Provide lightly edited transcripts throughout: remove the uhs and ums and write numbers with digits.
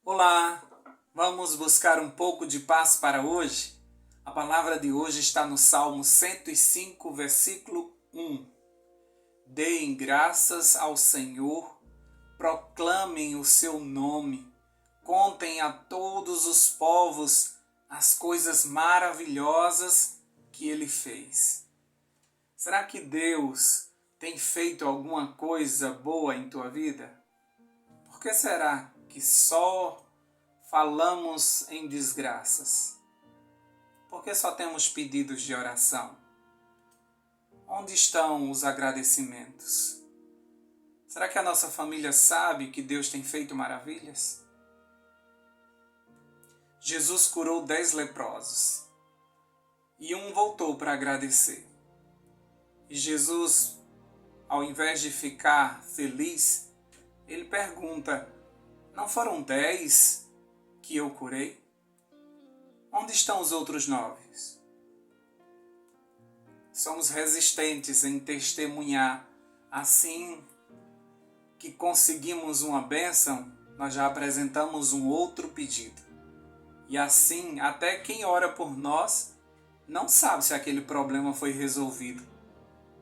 Olá, vamos buscar um pouco de paz para hoje? A palavra de hoje está no Salmo 105, versículo 1. Deem graças ao Senhor, proclamem o seu nome, contem a todos os povos as coisas maravilhosas que ele fez. Será que Deus tem feito alguma coisa boa em tua vida? Por que será que só falamos em desgraças? Por que só temos pedidos de oração? Onde estão os agradecimentos? Será que a nossa família sabe que Deus tem feito maravilhas? Jesus curou 10 leprosos e um voltou para agradecer. E Jesus, ao invés de ficar feliz, ele pergunta: não foram 10 que eu curei? Onde estão os outros 9? Somos resistentes em testemunhar. Assim que conseguimos uma bênção, nós já apresentamos um outro pedido. E assim, até quem ora por nós não sabe se aquele problema foi resolvido.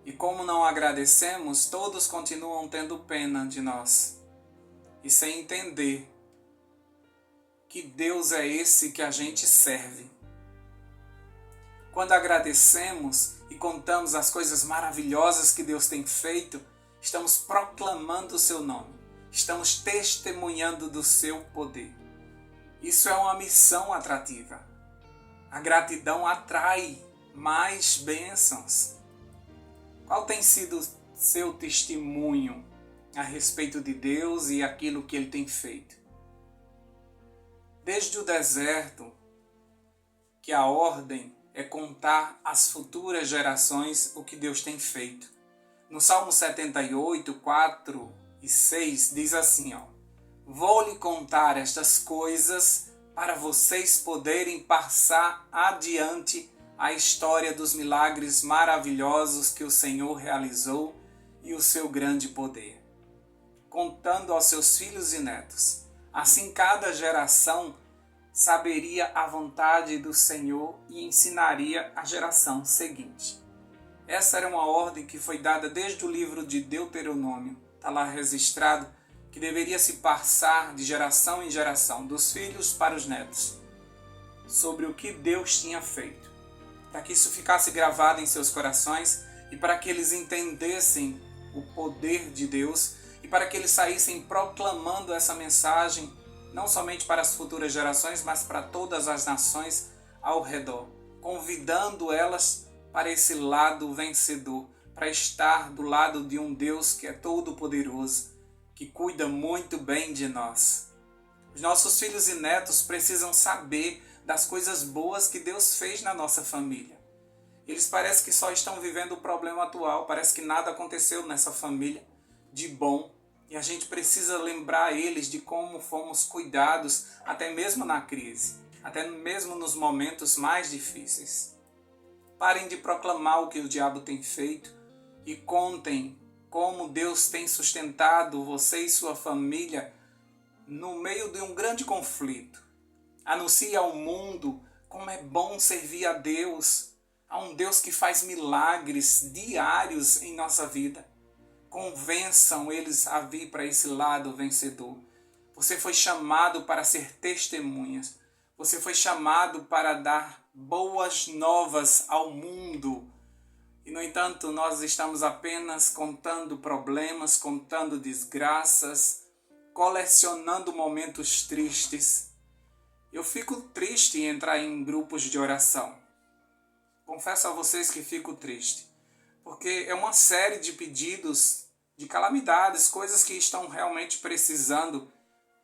E como não agradecemos, todos continuam tendo pena de nós. E sem entender que Deus é esse que a gente serve. Quando agradecemos e contamos as coisas maravilhosas que Deus tem feito, estamos proclamando o seu nome, estamos testemunhando do seu poder. Isso é uma missão atrativa. A gratidão atrai mais bênçãos. Qual tem sido seu testemunho a respeito de Deus e aquilo que Ele tem feito? Desde o deserto, que a ordem é contar às futuras gerações o que Deus tem feito. No Salmo 78, 4 e 6, diz assim, vou-lhe contar estas coisas para vocês poderem passar adiante a história dos milagres maravilhosos que o Senhor realizou e o seu grande poder, contando aos seus filhos e netos. Assim cada geração saberia a vontade do Senhor e ensinaria a geração seguinte. Essa era uma ordem que foi dada desde o livro de Deuteronômio. Está lá registrado que deveria se passar de geração em geração, dos filhos para os netos, sobre o que Deus tinha feito, para que isso ficasse gravado em seus corações e para que eles entendessem o poder de Deus e para que eles saíssem proclamando essa mensagem não somente para as futuras gerações, mas para todas as nações ao redor, convidando elas para esse lado vencedor, para estar do lado de um Deus que é todo-poderoso, que cuida muito bem de nós. Os nossos filhos e netos precisam saber das coisas boas que Deus fez na nossa família. Eles parecem que só estão vivendo o problema atual, parece que nada aconteceu nessa família de bom. E a gente precisa lembrar eles de como fomos cuidados até mesmo na crise, até mesmo nos momentos mais difíceis. Parem de proclamar o que o diabo tem feito e contem como Deus tem sustentado você e sua família no meio de um grande conflito. Anuncie ao mundo como é bom servir a Deus, a um Deus que faz milagres diários em nossa vida. Convençam eles a vir para esse lado vencedor. Você foi chamado para ser testemunhas. Você foi chamado para dar boas novas ao mundo. E, no entanto, nós estamos apenas contando problemas, contando desgraças, colecionando momentos tristes. Eu fico triste em entrar em grupos de oração. Confesso a vocês que fico triste, porque é uma série de pedidos, de calamidades, coisas que estão realmente precisando,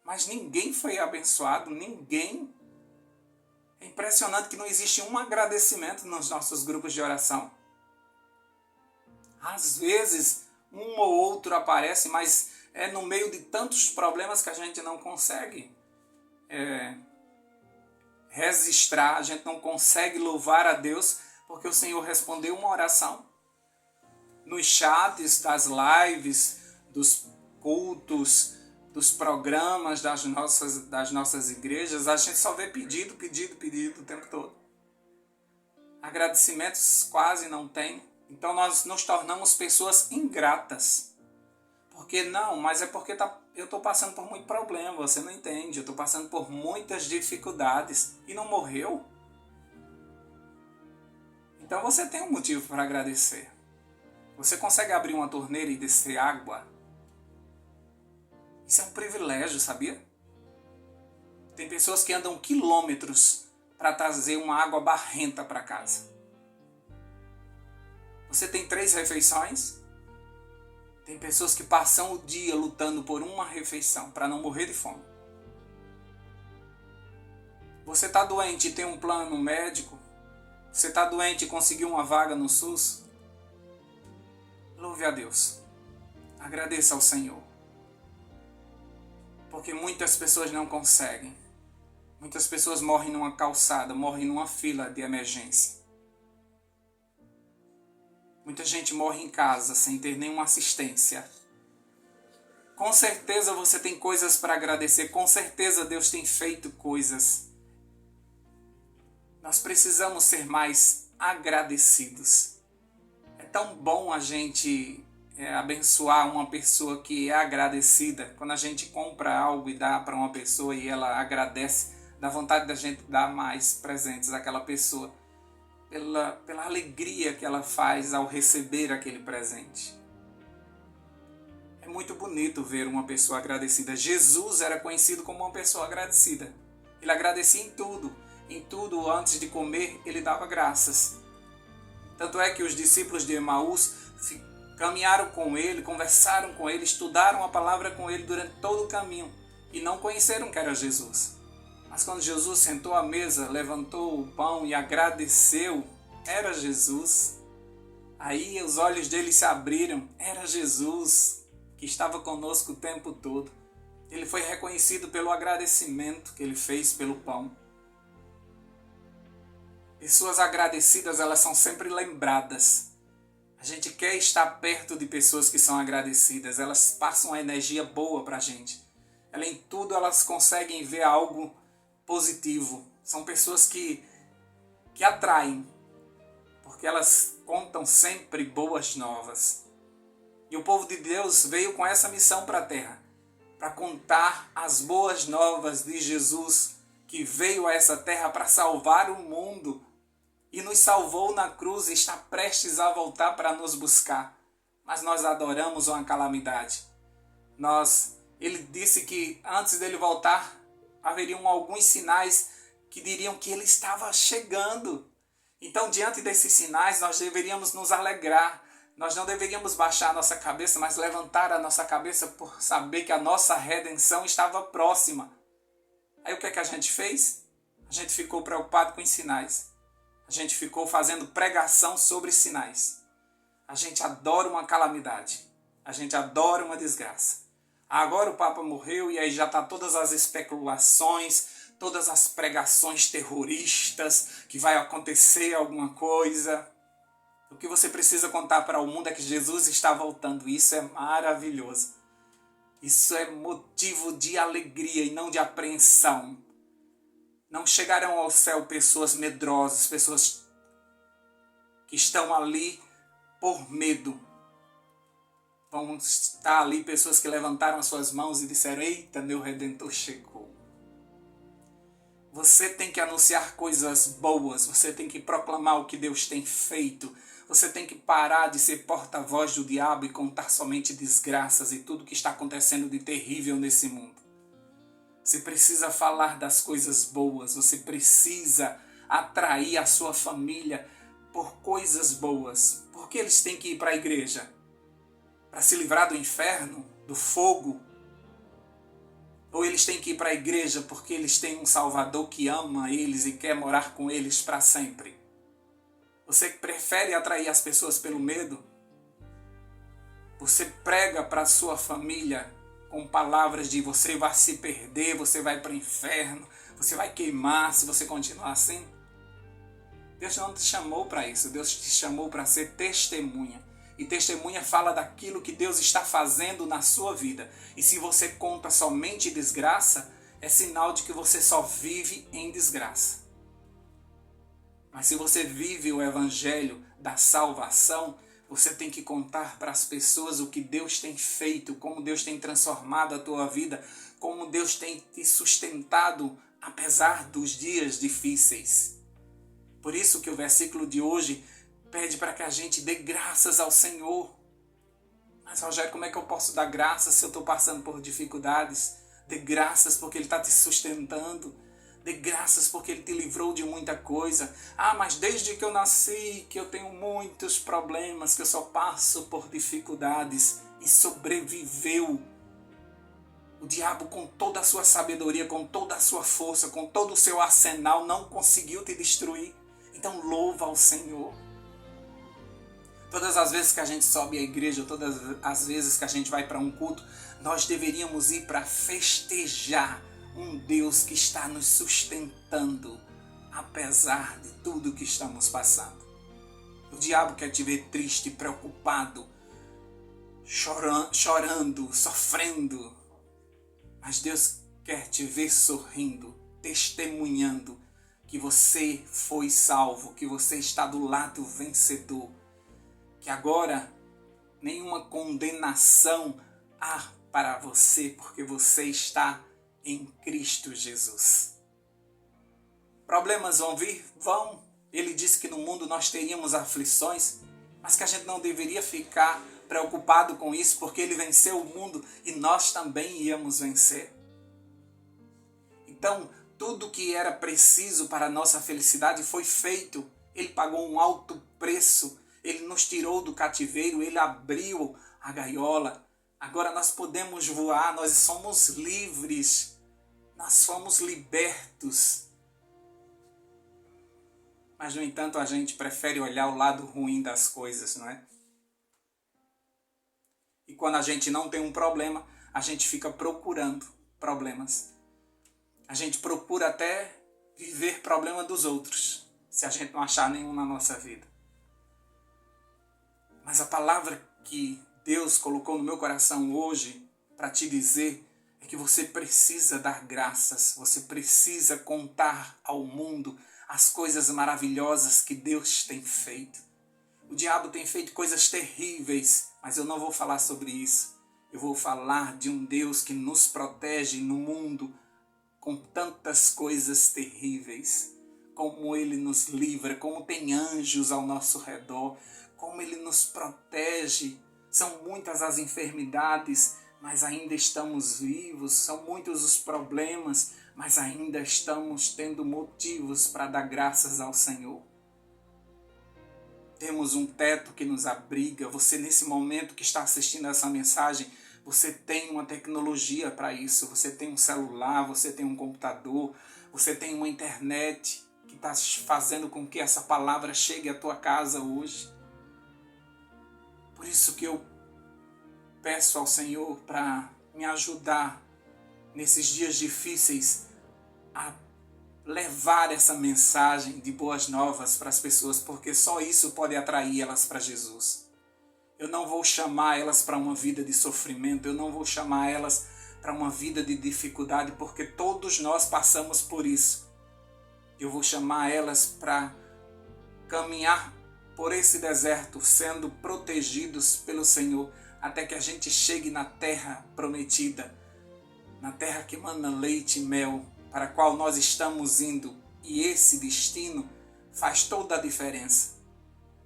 mas ninguém foi abençoado, ninguém. É impressionante que não existe um agradecimento nos nossos grupos de oração. Às vezes, um ou outro aparece, mas é no meio de tantos problemas que a gente não consegue registrar, a gente não consegue louvar a Deus, porque o Senhor respondeu uma oração. Nos chats das lives, dos cultos, dos programas das nossas igrejas, a gente só vê pedido o tempo todo. Agradecimentos quase não tem. Então nós nos tornamos pessoas ingratas. Porque não, mas é porque eu estou passando por muito problema, você não entende. Eu estou passando por muitas dificuldades e não morreu. Então você tem um motivo para agradecer. Você consegue abrir uma torneira e descer água? Isso é um privilégio, sabia? Tem pessoas que andam quilômetros para trazer uma água barrenta para casa. Você tem 3 refeições? Tem pessoas que passam o dia lutando por uma refeição para não morrer de fome. Você está doente e tem um plano médico? Você está doente e conseguiu uma vaga no SUS? Louve a Deus. Agradeça ao Senhor. Porque muitas pessoas não conseguem. Muitas pessoas morrem numa calçada, morrem numa fila de emergência. Muita gente morre em casa sem ter nenhuma assistência. Com certeza você tem coisas para agradecer. Com certeza Deus tem feito coisas. Nós precisamos ser mais agradecidos. É tão bom a gente abençoar uma pessoa que é agradecida. Quando a gente compra algo e dá para uma pessoa e ela agradece, dá vontade da gente dar mais presentes àquela pessoa. Pela alegria que ela faz ao receber aquele presente. É muito bonito ver uma pessoa agradecida. Jesus era conhecido como uma pessoa agradecida. Ele agradecia em tudo. Em tudo, antes de comer, ele dava graças. Tanto é que os discípulos de Emaús caminharam com ele, conversaram com ele, estudaram a palavra com ele durante todo o caminho e não conheceram que era Jesus. Mas quando Jesus sentou à mesa, levantou o pão e agradeceu, era Jesus. Aí os olhos dele se abriram, era Jesus que estava conosco o tempo todo. Ele foi reconhecido pelo agradecimento que ele fez pelo pão. Pessoas agradecidas, elas são sempre lembradas. A gente quer estar perto de pessoas que são agradecidas. Elas passam uma energia boa para a gente. Em tudo elas conseguem ver algo positivo. São pessoas que atraem. Porque elas contam sempre boas novas. E o povo de Deus veio com essa missão para a terra. Para contar as boas novas de Jesus. Que veio a essa terra para salvar o mundo. E nos salvou na cruz e está prestes a voltar para nos buscar. Mas nós adoramos uma calamidade. Ele disse que antes dele voltar, haveriam alguns sinais que diriam que ele estava chegando. Então, diante desses sinais, nós deveríamos nos alegrar. Nós não deveríamos baixar a nossa cabeça, mas levantar a nossa cabeça por saber que a nossa redenção estava próxima. Aí o que é que a gente fez? A gente ficou preocupado com os sinais. A gente ficou fazendo pregação sobre sinais. A gente adora uma calamidade. A gente adora uma desgraça. Agora o Papa morreu e aí já está todas as especulações, todas as pregações terroristas, que vai acontecer alguma coisa. O que você precisa contar para o mundo é que Jesus está voltando. Isso é maravilhoso. Isso é motivo de alegria e não de apreensão. Não chegarão ao céu pessoas medrosas, pessoas que estão ali por medo. Vão estar ali pessoas que levantaram as suas mãos e disseram: eita, meu Redentor chegou. Você tem que anunciar coisas boas, você tem que proclamar o que Deus tem feito. Você tem que parar de ser porta-voz do diabo e contar somente desgraças e tudo que está acontecendo de terrível nesse mundo. Você precisa falar das coisas boas, você precisa atrair a sua família por coisas boas. Por que eles têm que ir para a igreja? Para se livrar do inferno, do fogo? Ou eles têm que ir para a igreja porque eles têm um Salvador que ama eles e quer morar com eles para sempre? Você prefere atrair as pessoas pelo medo? Você prega para a sua família com palavras de você vai se perder, você vai para o inferno, você vai queimar se você continuar assim? Deus não te chamou para isso, Deus te chamou para ser testemunha. E testemunha fala daquilo que Deus está fazendo na sua vida. E se você conta somente desgraça, é sinal de que você só vive em desgraça. Mas se você vive o evangelho da salvação, você tem que contar para as pessoas o que Deus tem feito, como Deus tem transformado a tua vida, como Deus tem te sustentado apesar dos dias difíceis. Por isso que o versículo de hoje pede para que a gente dê graças ao Senhor. Mas, Rogério, como é que eu posso dar graças se eu estou passando por dificuldades? Dê graças porque Ele está te sustentando. Dê graças porque Ele te livrou de muita coisa. Ah, mas desde que eu nasci, que eu tenho muitos problemas, que eu só passo por dificuldades. E sobreviveu. O diabo, com toda a sua sabedoria, com toda a sua força, com todo o seu arsenal, não conseguiu te destruir. Então louva ao Senhor. Todas as vezes que a gente sobe à igreja, todas as vezes que a gente vai para um culto, nós deveríamos ir para festejar um Deus que está nos sustentando, apesar de tudo que estamos passando. O diabo quer te ver triste, preocupado, chorando, sofrendo. Mas Deus quer te ver sorrindo, testemunhando que você foi salvo, que você está do lado vencedor. Que agora nenhuma condenação há para você, porque você está em Cristo Jesus. Problemas vão vir? Vão. Ele disse que no mundo nós teríamos aflições, mas que a gente não deveria ficar preocupado com isso, porque Ele venceu o mundo e nós também íamos vencer. Então, tudo que era preciso para a nossa felicidade foi feito. Ele pagou um alto preço. Ele nos tirou do cativeiro, Ele abriu a gaiola. Agora nós podemos voar, nós somos livres, nós fomos libertos. Mas, no entanto, a gente prefere olhar o lado ruim das coisas, não é? E quando a gente não tem um problema, a gente fica procurando problemas. A gente procura até viver problema dos outros, se a gente não achar nenhum na nossa vida. Mas a palavra que Deus colocou no meu coração hoje para te dizer é que você precisa dar graças, você precisa contar ao mundo as coisas maravilhosas que Deus tem feito. O diabo tem feito coisas terríveis, mas eu não vou falar sobre isso. Eu vou falar de um Deus que nos protege no mundo com tantas coisas terríveis. Como Ele nos livra, como tem anjos ao nosso redor, como Ele nos protege. São muitas as enfermidades, mas ainda estamos vivos. São muitos os problemas, mas ainda estamos tendo motivos para dar graças ao Senhor. Temos um teto que nos abriga. Você, nesse momento que está assistindo essa mensagem, você tem uma tecnologia para isso. Você tem um celular, você tem um computador, você tem uma internet que está fazendo com que essa palavra chegue à tua casa hoje. Por isso que eu peço ao Senhor para me ajudar nesses dias difíceis a levar essa mensagem de boas novas para as pessoas, porque só isso pode atrair elas para Jesus. Eu não vou chamar elas para uma vida de sofrimento, eu não vou chamar elas para uma vida de dificuldade, porque todos nós passamos por isso. Eu vou chamar elas para caminhar por esse deserto, sendo protegidos pelo Senhor, até que a gente chegue na terra prometida, na terra que mana leite e mel, para a qual nós estamos indo. E esse destino faz toda a diferença.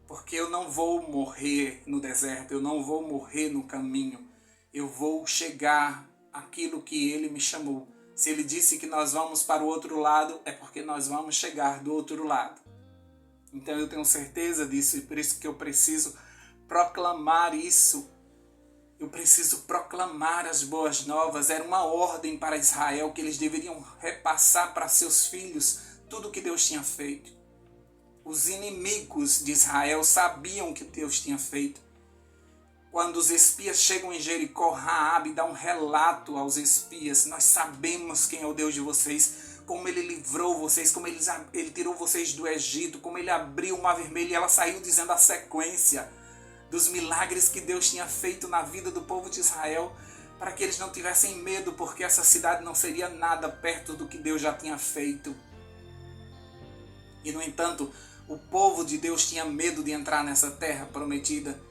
Porque eu não vou morrer no deserto, eu não vou morrer no caminho. Eu vou chegar àquilo que Ele me chamou. Se Ele disse que nós vamos para o outro lado, é porque nós vamos chegar do outro lado. Então eu tenho certeza disso e por isso que eu preciso proclamar isso. Eu preciso proclamar as boas novas. Era uma ordem para Israel que eles deveriam repassar para seus filhos tudo o que Deus tinha feito. Os inimigos de Israel sabiam o que Deus tinha feito. Quando os espias chegam em Jericó, Raabe dá um relato aos espias. Nós sabemos quem é o Deus de vocês, como Ele livrou vocês, como Ele tirou vocês do Egito, como Ele abriu o Mar Vermelho. E ela saiu dizendo a sequência dos milagres que Deus tinha feito na vida do povo de Israel, para que eles não tivessem medo, porque essa cidade não seria nada perto do que Deus já tinha feito. E, no entanto, o povo de Deus tinha medo de entrar nessa terra prometida,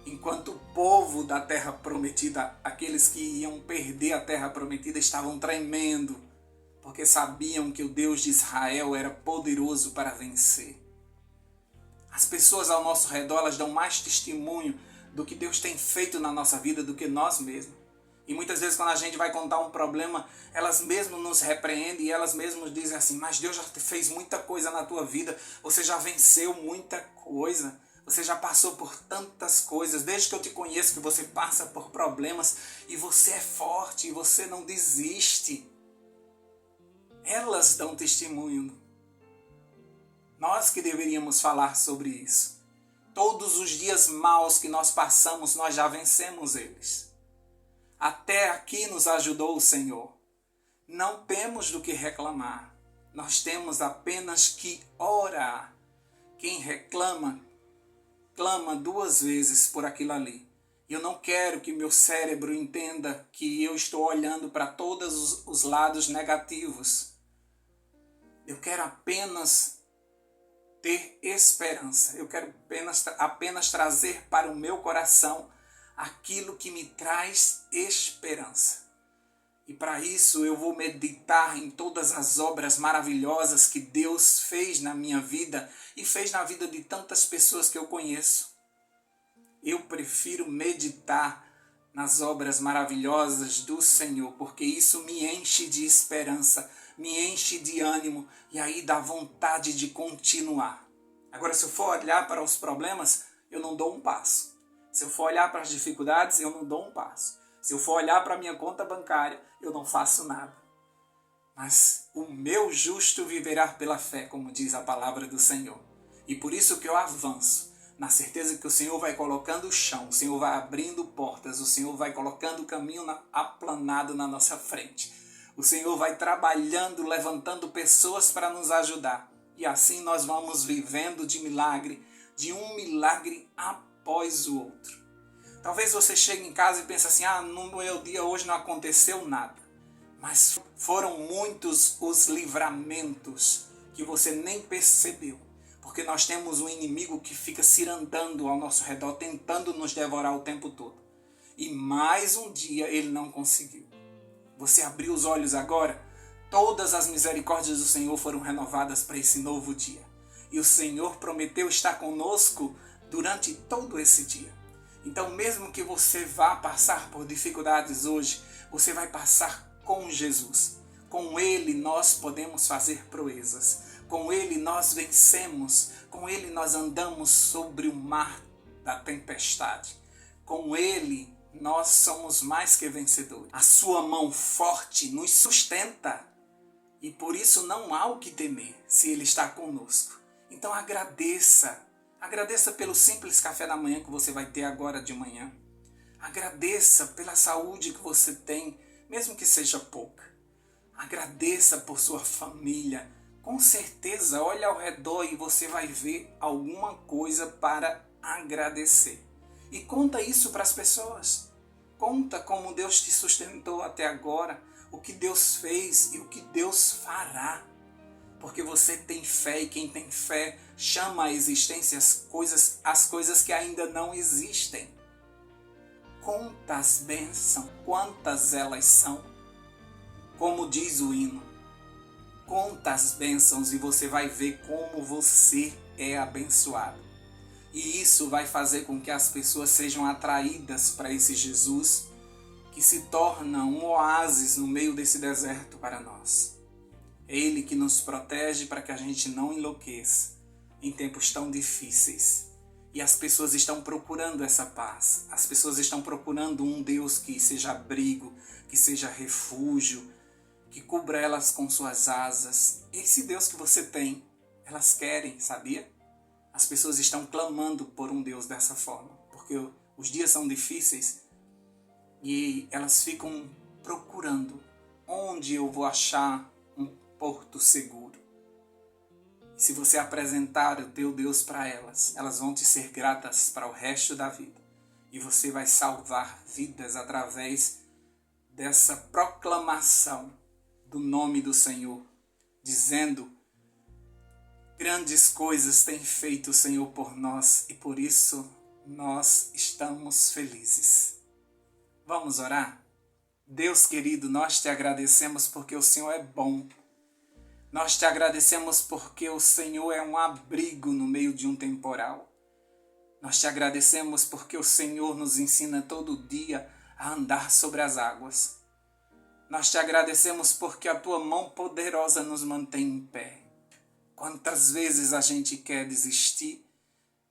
enquanto o povo da terra prometida, aqueles que iam perder a terra prometida, estavam tremendo, porque sabiam que o Deus de Israel era poderoso para vencer. As pessoas ao nosso redor, elas dão mais testemunho do que Deus tem feito na nossa vida do que nós mesmos. E muitas vezes quando a gente vai contar um problema, elas mesmas nos repreendem e elas mesmas dizem assim: mas Deus já fez muita coisa na tua vida, você já venceu muita coisa, você já passou por tantas coisas, desde que eu te conheço que você passa por problemas e você é forte e você não desiste. Elas dão testemunho. Nós que deveríamos falar sobre isso. Todos os dias maus que nós passamos, nós já vencemos eles. Até aqui nos ajudou o Senhor. Não temos do que reclamar. Nós temos apenas que orar. Quem reclama, clama 2 vezes por aquilo ali. Eu não quero que meu cérebro entenda que eu estou olhando para todos os lados negativos. Eu quero apenas ter esperança. Eu quero apenas trazer para o meu coração aquilo que me traz esperança. E para isso eu vou meditar em todas as obras maravilhosas que Deus fez na minha vida e fez na vida de tantas pessoas que eu conheço. Eu prefiro meditar nas obras maravilhosas do Senhor, porque isso me enche de esperança, me enche de ânimo e aí dá vontade de continuar. Agora, se eu for olhar para os problemas, eu não dou um passo. Se eu for olhar para as dificuldades, eu não dou um passo. Se eu for olhar para a minha conta bancária, eu não faço nada. Mas o meu justo viverá pela fé, como diz a palavra do Senhor. E por isso que eu avanço, na certeza que o Senhor vai colocando o chão, o Senhor vai abrindo portas, o Senhor vai colocando o caminho aplanado na nossa frente. O Senhor vai trabalhando, levantando pessoas para nos ajudar. E assim nós vamos vivendo de milagre, de um milagre após o outro. Talvez você chegue em casa e pense assim: no meu dia hoje não aconteceu nada. Mas foram muitos os livramentos que você nem percebeu. Porque nós temos um inimigo que fica cirandando ao nosso redor, tentando nos devorar o tempo todo. E mais um dia ele não conseguiu. Você abriu os olhos agora? Todas as misericórdias do Senhor foram renovadas para esse novo dia. E o Senhor prometeu estar conosco durante todo esse dia. Então, mesmo que você vá passar por dificuldades hoje, você vai passar com Jesus. Com Ele nós podemos fazer proezas. Com Ele nós vencemos. Com Ele nós andamos sobre o mar da tempestade. Com Ele nós somos mais que vencedores. A sua mão forte nos sustenta. E por isso não há o que temer se Ele está conosco. Então agradeça. Agradeça pelo simples café da manhã que você vai ter agora de manhã. Agradeça pela saúde que você tem, mesmo que seja pouca. Agradeça por sua família. Com certeza, olhe ao redor e você vai ver alguma coisa para agradecer. E conta isso para as pessoas. Conta como Deus te sustentou até agora, o que Deus fez e o que Deus fará. Porque você tem fé e quem tem fé chama à existência as coisas que ainda não existem. Conta as bênçãos, quantas elas são. Como diz o hino, conta as bênçãos e você vai ver como você é abençoado. E isso vai fazer com que as pessoas sejam atraídas para esse Jesus que se torna um oásis no meio desse deserto para nós. É Ele que nos protege para que a gente não enlouqueça em tempos tão difíceis. E as pessoas estão procurando essa paz. As pessoas estão procurando um Deus que seja abrigo, que seja refúgio, que cubra elas com suas asas. Esse Deus que você tem, elas querem, sabia? As pessoas estão clamando por um Deus dessa forma, porque os dias são difíceis e elas ficam procurando onde eu vou achar um porto seguro. Se você apresentar o teu Deus para elas, elas vão te ser gratas para o resto da vida. E você vai salvar vidas através dessa proclamação do nome do Senhor, dizendo: grandes coisas tem feito o Senhor por nós e por isso nós estamos felizes. Vamos orar? Deus querido, nós te agradecemos porque o Senhor é bom. Nós te agradecemos porque o Senhor é um abrigo no meio de um temporal. Nós te agradecemos porque o Senhor nos ensina todo dia a andar sobre as águas. Nós te agradecemos porque a tua mão poderosa nos mantém em pé. Quantas vezes a gente quer desistir,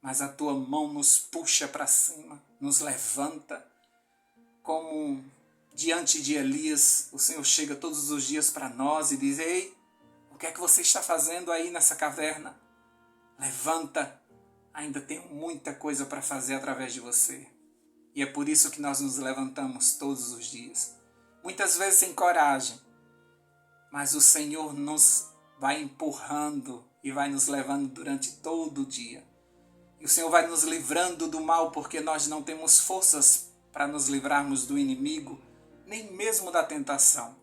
mas a tua mão nos puxa para cima, nos levanta. Como diante de Elias, o Senhor chega todos os dias para nós e diz: ei, o que é que você está fazendo aí nessa caverna? Levanta, ainda tenho muita coisa para fazer através de você. E é por isso que nós nos levantamos todos os dias. Muitas vezes sem coragem, mas o Senhor nos vai empurrando e vai nos levando durante todo o dia. E o Senhor vai nos livrando do mal, porque nós não temos forças para nos livrarmos do inimigo, nem mesmo da tentação.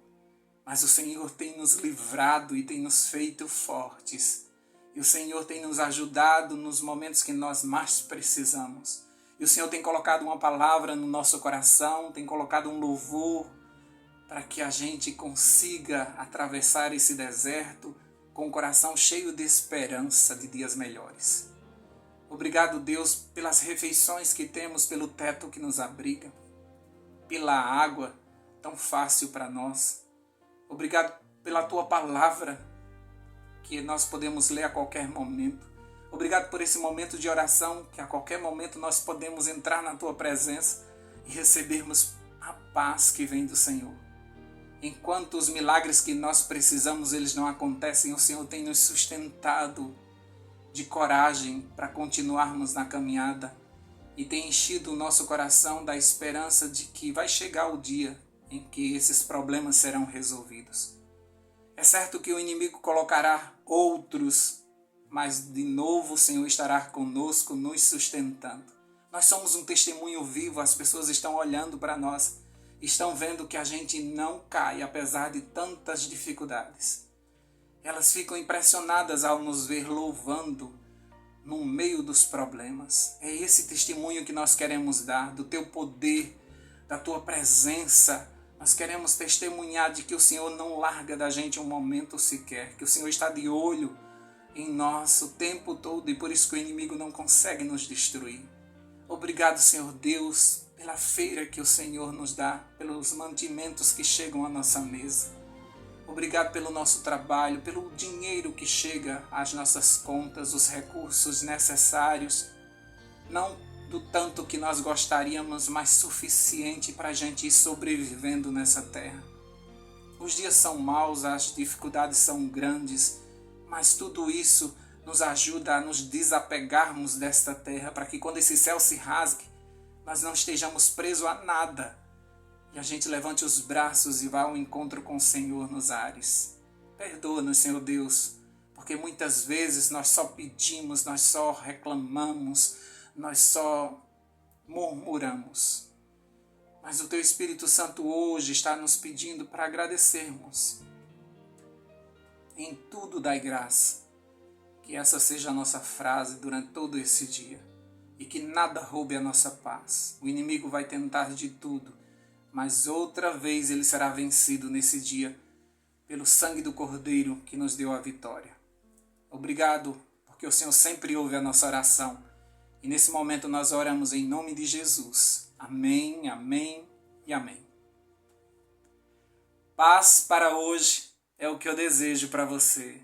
Mas o Senhor tem nos livrado e tem nos feito fortes. E o Senhor tem nos ajudado nos momentos que nós mais precisamos. E o Senhor tem colocado uma palavra no nosso coração, tem colocado um louvor para que a gente consiga atravessar esse deserto com o coração cheio de esperança de dias melhores. Obrigado, Deus, pelas refeições que temos, pelo teto que nos abriga, pela água tão fácil para nós. Obrigado pela tua palavra que nós podemos ler a qualquer momento. Obrigado por esse momento de oração, que a qualquer momento nós podemos entrar na tua presença e recebermos a paz que vem do Senhor. Enquanto os milagres que nós precisamos, eles não acontecem, o Senhor tem nos sustentado de coragem para continuarmos na caminhada e tem enchido o nosso coração da esperança de que vai chegar o dia em que esses problemas serão resolvidos. É certo que o inimigo colocará outros, mas de novo o Senhor estará conosco, nos sustentando. Nós somos um testemunho vivo, as pessoas estão olhando para nós, estão vendo que a gente não cai, apesar de tantas dificuldades. Elas ficam impressionadas ao nos ver louvando no meio dos problemas. É esse testemunho que nós queremos dar, do teu poder, da tua presença. Nós queremos testemunhar de que o Senhor não larga da gente um momento sequer, que o Senhor está de olho em nós o tempo todo e por isso que o inimigo não consegue nos destruir. Obrigado, Senhor Deus, pela feira que o Senhor nos dá, pelos mantimentos que chegam à nossa mesa. Obrigado pelo nosso trabalho, pelo dinheiro que chega às nossas contas, os recursos necessários, não do tanto que nós gostaríamos, mas suficiente para a gente ir sobrevivendo nessa terra. Os dias são maus, as dificuldades são grandes, mas tudo isso nos ajuda a nos desapegarmos desta terra, para que quando esse céu se rasgue, nós não estejamos presos a nada, e a gente levante os braços e vá ao encontro com o Senhor nos ares. Perdoa-nos, Senhor Deus, porque muitas vezes nós só pedimos, nós só reclamamos, nós só murmuramos. Mas o Teu Espírito Santo hoje está nos pedindo para agradecermos. Em tudo dai graça. Que essa seja a nossa frase durante todo esse dia. E que nada roube a nossa paz. O inimigo vai tentar de tudo, mas outra vez ele será vencido nesse dia pelo sangue do Cordeiro que nos deu a vitória. Obrigado, porque o Senhor sempre ouve a nossa oração. E nesse momento nós oramos em nome de Jesus. Amém, amém e amém. Paz para hoje é o que eu desejo para você.